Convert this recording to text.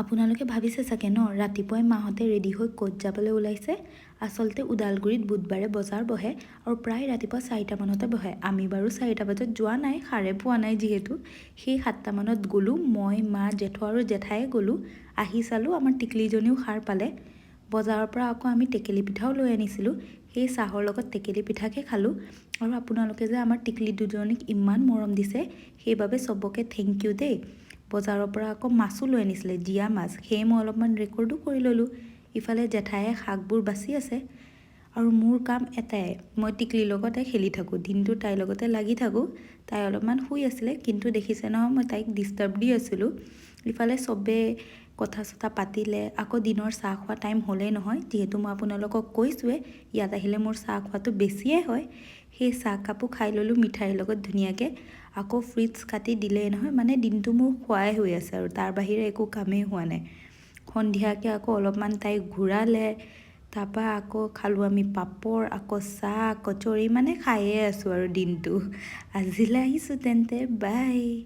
আপোনালোকে ভাবিছে চাগে ন ৰাতিপুৱাই মাহঁতে ৰেডি হৈ ক'ত যাবলৈ ওলাইছে। আচলতে ওদালগুৰিত বুধবাৰে বজাৰ বহে আৰু প্ৰায় ৰাতিপুৱা 4টামানতে বহে। আমি বাৰু 4টা বজাত যোৱা নাই, সাৰে পোৱা নাই যিহেতু। সেই 7টামানত গ'লোঁ, মই মা জেঠু আৰু জেঠায়ে গ'লোঁ। আহি চালোঁ আমাৰ টিকলিজনীও সাৰ পালে। বজাৰৰ পৰা আকৌ আমি টেকেলি পিঠাও লৈ আনিছিলোঁ। সেই চাহৰ লগত টেকেলি পিঠাকে খালোঁ। আৰু আপোনালোকে যে আমাৰ টিকলি দুজনীক ইমান মৰম দিছে, সেইবাবে চবকে থেংক ইউ দেই। বজাৰৰ পৰা আকৌ মাছো লৈ আনিছিলে, জীয়া মাছ। সেয়ে মই অলপমান ৰেকৰ্ডো কৰি ল'লোঁ। ইফালে জেঠায়ে শাকবোৰ বাচি আছে আৰু মোৰ কাম এটাই, মই টিকলিৰ লগতে খেলি থাকোঁ। দিনটো তাইৰ লগতে লাগি থাকোঁ। তাই অলপমান শুই আছিলে, কিন্তু দেখিছে নহয় মই তাইক ডিষ্টাৰ্ব দি আছিলোঁ। ইফালে চবেই কথা চথা পাতিলে। আকৌ দিনৰ চাহ খোৱা টাইম হ'লেই নহয়, যিহেতু মই আপোনালোকক কৈছোঁৱে ইয়াত আহিলে মোৰ চাহ খোৱাটো বেছিয়ে হয়। সেই চাহকাপো খাই ল'লোঁ মিঠাইৰ লগত ধুনীয়াকৈ। আকৌ ফ্ৰুইটছ কাটি দিলেই নহয়, মানে দিনটো মোৰ খোৱাই হৈ আছে আৰু তাৰ বাহিৰে একো কামেই হোৱা নাই। সন্ধিয়াকৈ আকৌ অলপমান তাইক ঘূৰালে, তাৰপৰা আকৌ খালোঁ আমি পাপৰ, আকৌ চাহ কচৰি, মানে খায়ে আছোঁ আৰু দিনটো। আজিলৈ আহিছোঁ তেন্তে, বাই।